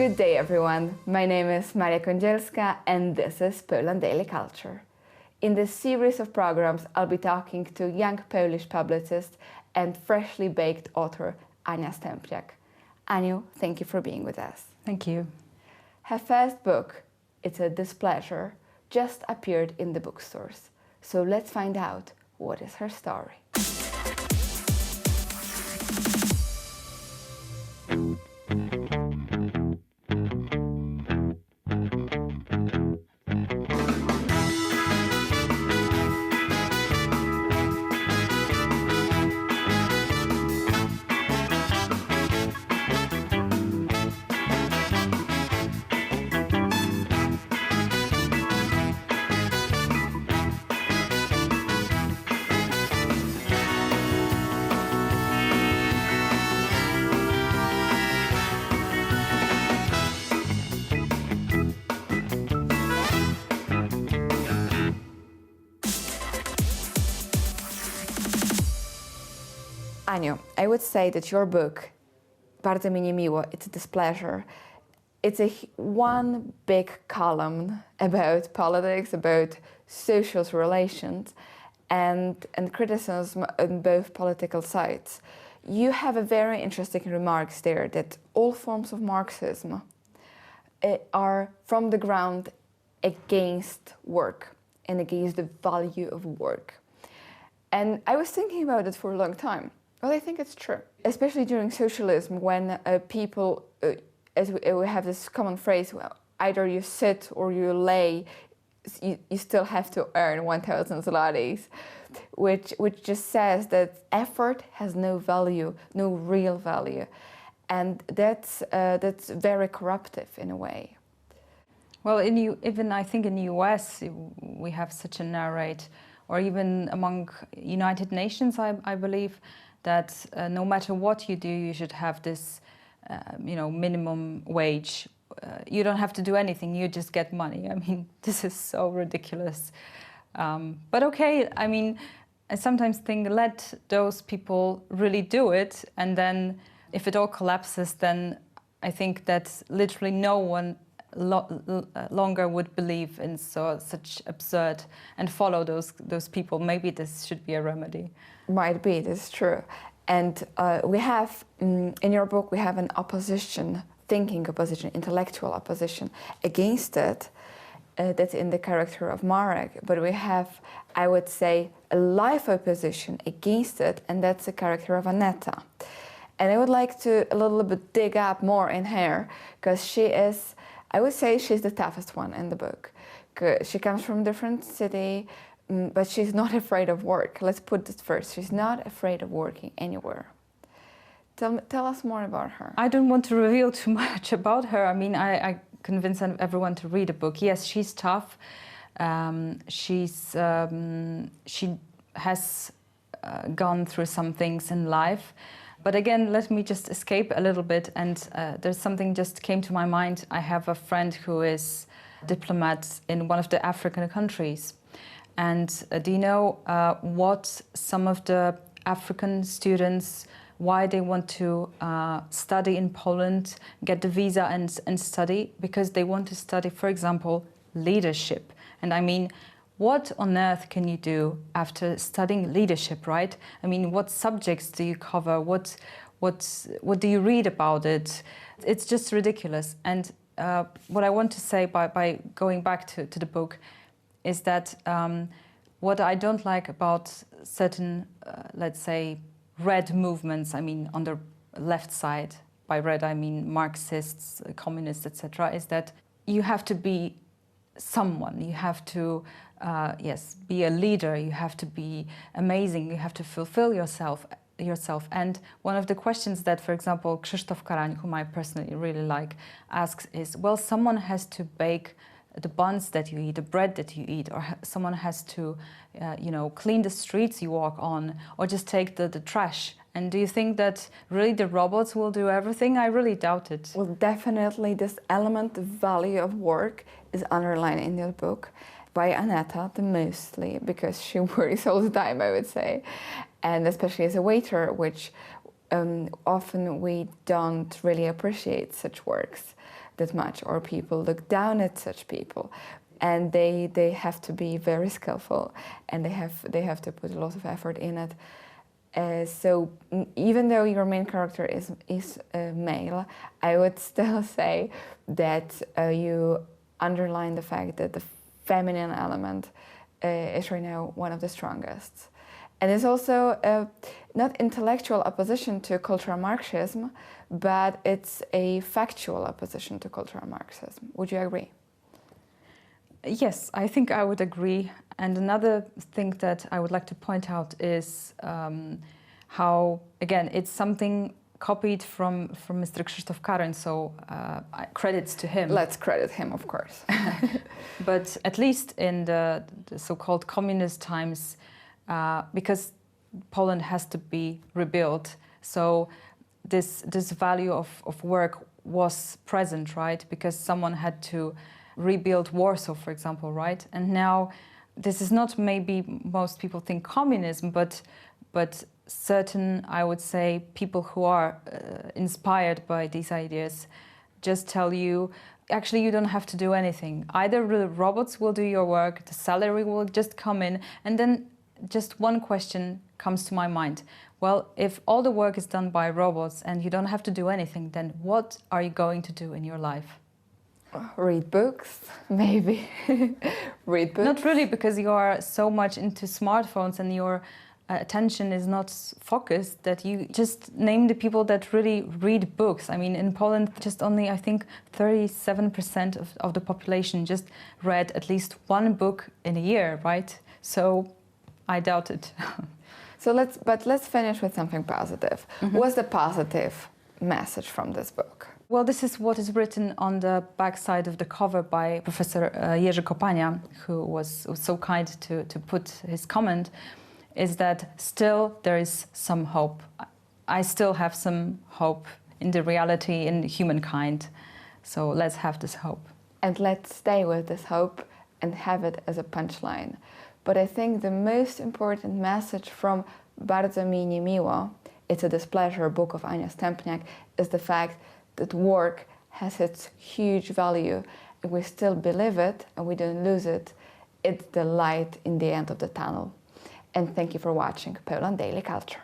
Good day, everyone. My name is Maria Kądzielska, and this is Poland Daily Culture. In this series of programs, I'll be talking to young Polish publicist and freshly baked author Ania Stępniak. Aniu, thank you for being with us. Thank you. Her first book, it's a Displeasure, just appeared in the bookstores. So let's find out what is her story. Aniu, I would say that your book, bardzo mi niemiło, it's a Displeasure. It's one big column about politics, about social relations, and criticism on both political sides. You have a very interesting remarks there that all forms of Marxism are from the ground against work and against the value of work. And I was thinking about it for a long time. Well, I think it's true, especially during socialism, when people, as we have this common phrase, well, either you sit or you lay, you still have to earn 1,000 zlotys, which just says that effort has no value, no real value, and that's very corruptive in a way. Well, even I think in the US we have such a narrate, or even among United Nations, I believe, that no matter what you do, you should have this, minimum wage. You don't have to do anything, you just get money. I mean, this is so ridiculous. But okay, I mean, I sometimes think let those people really do it, and then if it all collapses, then I think that literally no one longer would believe in such absurd and follow those people. Maybe this should be a remedy. Might be, that's true. And we have, in your book, we have an opposition, thinking opposition, intellectual opposition against it, that's in the character of Marek. But we have, I would say, a life opposition against it, and that's the character of Aneta. And I would like to a little bit dig up more in her, because she is, I would say she's the toughest one in the book. She comes from a different city, but she's not afraid of work. Let's put this first. She's not afraid of working anywhere. Tell us more about her. I don't want to reveal too much about her. I mean, I convince everyone to read a book. Yes, she's tough. She has gone through some things in life. But again, let me just escape a little bit. And there's something just came to my mind. I have a friend who is a diplomat in one of the African countries. And do you know what some of the African students, why they want to study in Poland, get the visa and study? Because they want to study, for example, leadership. And I mean, what on earth can you do after studying leadership, right? I mean, what subjects do you cover? What do you read about it? It's just ridiculous. And what I want to say by going back to the book is that what I don't like about certain, let's say, red movements, I mean, on the left side, by red I mean Marxists, communists, etc., is that you have to be someone, you have to, be a leader, you have to be amazing, you have to fulfill yourself. And one of the questions that, for example, Krzysztof Karań, whom I personally really like, asks is, well, someone has to bake the buns that you eat, the bread that you eat, or someone has to, clean the streets you walk on, or just take the trash. And do you think that really the robots will do everything? I really doubt it. Well, definitely this element, the value of work, is underlined in your book by Aneta the mostly, because she works all the time, I would say. And especially as a waiter, which often we don't really appreciate such works. that much, or people look down at such people, and they have to be very skillful, and they have to put a lot of effort in it. So even though your main character is male, I would still say that you underline the fact that the feminine element is right now one of the strongest. And it's also not intellectual opposition to cultural Marxism, but it's a factual opposition to cultural Marxism. Would you agree? Yes, I think I would agree. And another thing that I would like to point out is how, again, it's something copied from Mr. Krzysztof Karoń, so credits to him. Let's credit him, of course. But at least in the so-called communist times, because Poland has to be rebuilt, so this value of work was present, right? Because someone had to rebuild Warsaw, for example, right? And now this is not maybe most people think communism, but certain, I would say, people who are inspired by these ideas just tell you, actually, you don't have to do anything. Either the robots will do your work, the salary will just come in, and then just one question comes to my mind. Well, if all the work is done by robots and you don't have to do anything, then what are you going to do in your life? Read books, maybe. Read books. Not really, because you are so much into smartphones and your attention is not focused that you just name the people that really read books. I mean, in Poland, just only, I think, 37% of the population just read at least one book in a year, right? So I doubt it. So let's finish with something positive. Mm-hmm. What's the positive message from this book? Well, this is what is written on the back side of the cover by Professor Jerzy Kopania, who was so kind to put his comment, is that still there is some hope. I still have some hope in the reality, in humankind. So let's have this hope. And let's stay with this hope and have it as a punchline. But I think the most important message from Bardzo mi niemiło, It's a Displeasure, book of Ania Stępniak, is the fact that work has its huge value, and we still believe it and we don't lose it. It's the light in the end of the tunnel. And thank you for watching Poland Daily Culture.